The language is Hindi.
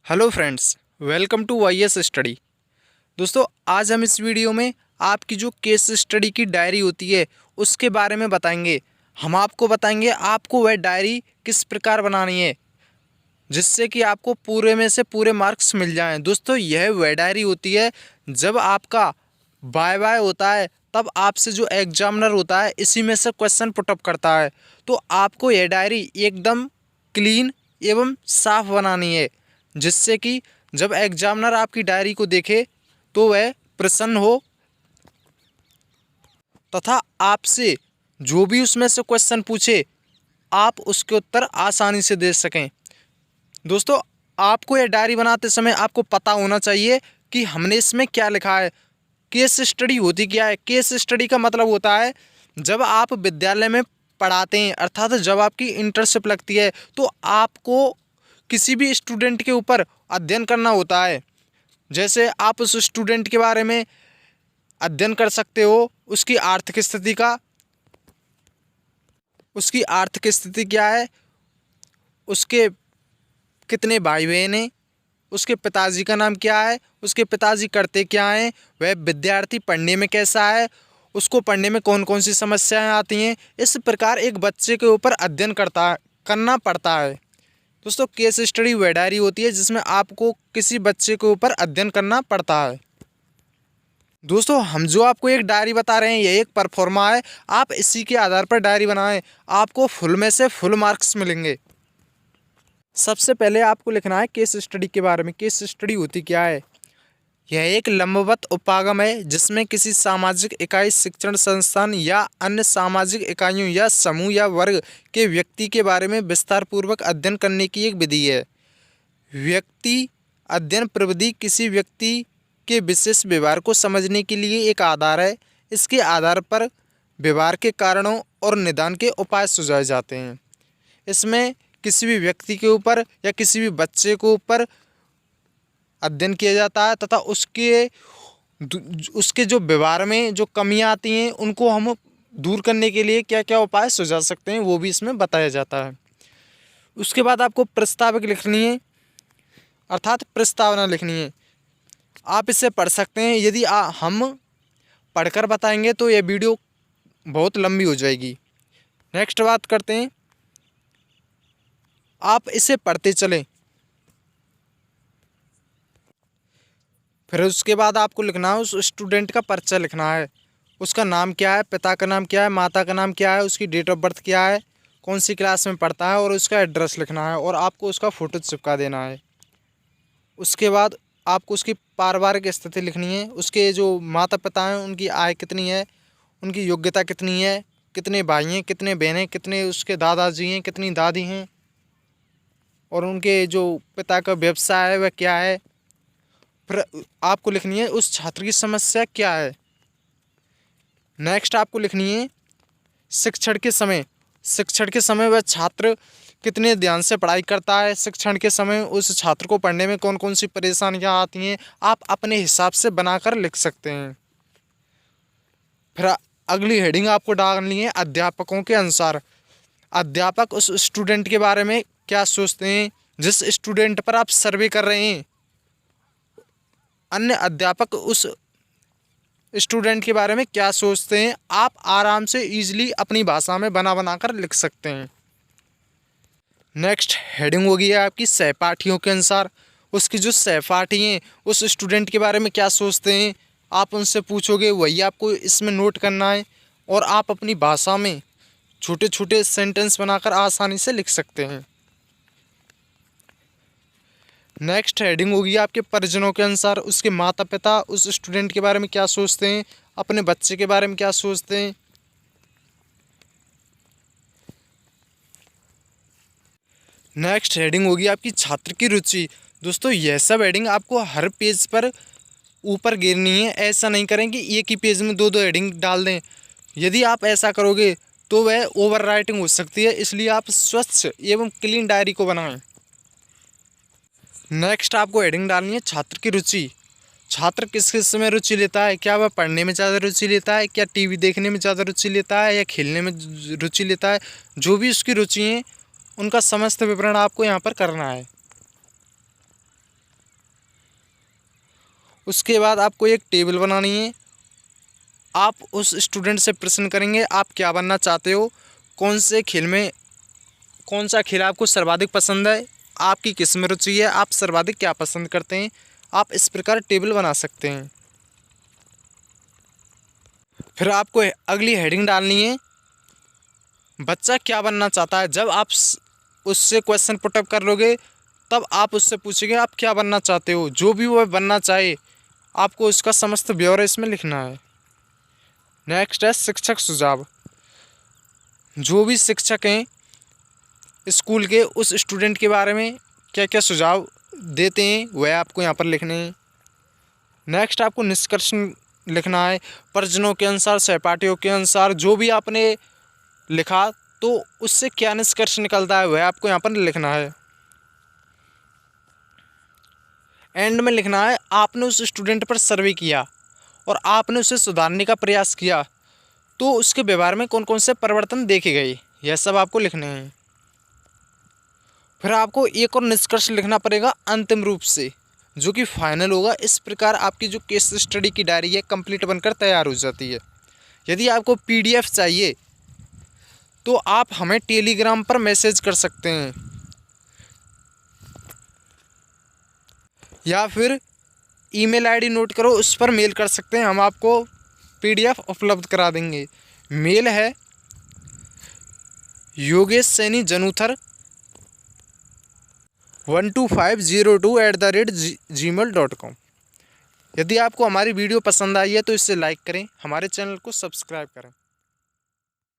Hello friends, welcome to YS study. दोस्तों, आज हम इस वीडियो में आपकी जो केस स्टडी की डायरी होती है उसके बारे में बताएंगे। हम आपको बताएंगे आपको वह डायरी किस प्रकार बनानी है जिससे कि आपको पूरे में से पूरे मार्क्स मिल जाएं। दोस्तों, यह वह डायरी होती है जब आपका वाइवा होता है तब आपसे जो एग्जामिनर होता है इसी में से क्वेश्चन पुटअप करता है। तो आपको यह डायरी एकदम क्लीन एवं साफ बनानी है जिससे कि जब एग्जामिनर आपकी डायरी को देखे तो वह प्रसन्न हो तथा आपसे जो भी उसमें से क्वेश्चन पूछे आप उसके उत्तर आसानी से दे सकें। दोस्तों, आपको यह डायरी बनाते समय आपको पता होना चाहिए कि हमने इसमें क्या लिखा है। केस स्टडी होती क्या है? केस स्टडी का मतलब होता है जब आप विद्यालय में पढ़ाते हैं, अर्थात जब आपकी इंटर्नशिप लगती है तो आपको किसी भी स्टूडेंट के ऊपर अध्ययन करना होता है। जैसे आप उस स्टूडेंट के बारे में अध्ययन कर सकते हो, उसकी आर्थिक स्थिति क्या है, उसके कितने भाई बहन हैं, उसके पिताजी का नाम क्या है, उसके पिताजी करते क्या हैं, वह विद्यार्थी पढ़ने में कैसा है, उसको पढ़ने में कौन कौन सी समस्याएं आती हैं। इस प्रकार एक बच्चे के ऊपर अध्ययन करना पड़ता है। दोस्तों, केस स्टडी वह डायरी होती है जिसमें आपको किसी बच्चे के ऊपर अध्ययन करना पड़ता है। दोस्तों, हम जो आपको एक डायरी बता रहे हैं यह एक परफॉर्मा है। आप इसी के आधार पर डायरी बनाएं, आपको फुल में से फुल मार्क्स मिलेंगे। सबसे पहले आपको लिखना है केस स्टडी के बारे में। केस स्टडी होती क्या है? यह एक लंबवत उपागम है जिसमें किसी सामाजिक इकाई, शिक्षण संस्थान या अन्य सामाजिक इकाइयों या समूह या वर्ग के व्यक्ति के बारे में विस्तार पूर्वक अध्ययन करने की एक विधि है। व्यक्ति अध्ययन प्रविधि किसी व्यक्ति के विशेष व्यवहार को समझने के लिए एक आधार है। इसके आधार पर व्यवहार के कारणों और निदान के उपाय सुझाए जाते हैं। इसमें किसी भी व्यक्ति के ऊपर या किसी भी बच्चे के ऊपर अध्ययन किया जाता है तथा उसके जो व्यवहार में जो कमियां आती हैं उनको हम दूर करने के लिए क्या क्या उपाय सुझा सकते हैं वो भी इसमें बताया जाता है। उसके बाद आपको प्रस्तावक लिखनी है, अर्थात प्रस्तावना लिखनी है। आप इसे पढ़ सकते हैं। यदि हम पढ़कर बताएंगे तो यह वीडियो बहुत लंबी हो जाएगी। नेक्स्ट बात करते हैं, आप इसे पढ़ते चलें। फिर उसके बाद आपको लिखना है, उस स्टूडेंट का परिचय लिखना है। उसका नाम क्या है, पिता का नाम क्या है, माता का नाम क्या है, उसकी डेट ऑफ बर्थ क्या है, कौन सी क्लास में पढ़ता है और उसका एड्रेस लिखना है और आपको उसका फ़ोटो चिपका देना है। उसके बाद आपको उसकी पारिवारिक स्थिति लिखनी है। उसके जो माता पिता हैं उनकी आय कितनी है, उनकी योग्यता कितनी है, कितने भाई हैं, कितने बहन हैं, कितने उसके दादाजी हैं, कितनी दादी हैं और उनके जो पिता का व्यवसाय है वह क्या है। फिर आपको लिखनी है उस छात्र की समस्या क्या है। नेक्स्ट आपको लिखनी है शिक्षण के समय वह छात्र कितने ध्यान से पढ़ाई करता है। शिक्षण के समय उस छात्र को पढ़ने में कौन कौन सी परेशानियां आती हैं आप अपने हिसाब से बनाकर लिख सकते हैं। फिर अगली हेडिंग आपको डालनी है अध्यापकों के अनुसार। अध्यापक उस स्टूडेंट के बारे में क्या सोचते हैं जिस स्टूडेंट पर आप सर्वे कर रहे हैं। अन्य अध्यापक उस स्टूडेंट के बारे में क्या सोचते हैं आप आराम से ईजिली अपनी भाषा में बना कर लिख सकते हैं। नेक्स्ट हेडिंग होगी है आपकी सहपाठियों के अनुसार। उसकी जो सहपाठी हैं उस स्टूडेंट के बारे में क्या सोचते हैं आप उनसे पूछोगे, वही आपको इसमें नोट करना है और आप अपनी भाषा में छोटे छोटे सेंटेंस बनाकर आसानी से लिख सकते हैं। नेक्स्ट हेडिंग होगी आपके परिजनों के अनुसार। उसके माता पिता उस स्टूडेंट के बारे में क्या सोचते हैं, अपने बच्चे के बारे में क्या सोचते हैं। नेक्स्ट हेडिंग होगी आपकी छात्र की रुचि। दोस्तों, यह सब हेडिंग आपको हर पेज पर ऊपर गिरनी है। ऐसा नहीं करें कि एक ही पेज में दो दो हेडिंग डाल दें। यदि आप ऐसा करोगे तो वह ओवर राइटिंग हो सकती है, इसलिए आप स्वच्छ एवं क्लीन डायरी को बनाएं। नेक्स्ट आपको हेडिंग डालनी है छात्र की रुचि। छात्र किस किस में रुचि लेता है, क्या वह पढ़ने में ज़्यादा रुचि लेता है, क्या टीवी देखने में ज़्यादा रुचि लेता है या खेलने में रुचि लेता है। जो भी उसकी रुचि है उनका समस्त विवरण आपको यहाँ पर करना है। उसके बाद आपको एक टेबल बनानी है। आप उस स्टूडेंट से प्रश्न करेंगे आप क्या बनना चाहते हो, कौन से खेल में, कौन सा खेल आपको सर्वाधिक पसंद है, आपकी किस में रुचि है, आप सर्वाधिक क्या पसंद करते हैं। आप इस प्रकार टेबल बना सकते हैं। फिर आपको अगली हेडिंग डालनी है, बच्चा क्या बनना चाहता है। जब आप उससे क्वेश्चन पुटअप कर लोगे तब आप उससे पूछेंगे आप क्या बनना चाहते हो। जो भी वह बनना चाहे आपको उसका समस्त ब्यौरा इसमें लिखना है। नेक्स्ट है शिक्षक सुझाव। जो भी शिक्षक हैं स्कूल के उस स्टूडेंट के बारे में क्या क्या सुझाव देते हैं वह आपको यहाँ पर लिखने हैं। नेक्स्ट आपको निष्कर्ष लिखना है। परिजनों के अनुसार, सहपाठियों के अनुसार जो भी आपने लिखा तो उससे क्या निष्कर्ष निकलता है वह आपको यहाँ पर लिखना है। एंड में लिखना है आपने उस स्टूडेंट पर सर्वे किया और आपने उसे सुधारने का प्रयास किया तो उसके व्यवहार में कौन कौन से परिवर्तन देखे गए, यह सब आपको लिखने हैं। फिर आपको एक और निष्कर्ष लिखना पड़ेगा अंतिम रूप से, जो कि फाइनल होगा। इस प्रकार आपकी जो केस स्टडी की डायरी है कंप्लीट बनकर तैयार हो जाती है। यदि आपको PDF चाहिए तो आप हमें टेलीग्राम पर मैसेज कर सकते हैं या फिर ईमेल ID नोट करो, उस पर मेल कर सकते हैं, हम आपको PDF उपलब्ध करा देंगे। मेल है yogessaini12502@gmail.com। यदि आपको हमारी वीडियो पसंद आई है तो इसे लाइक करें, हमारे चैनल को सब्सक्राइब करें।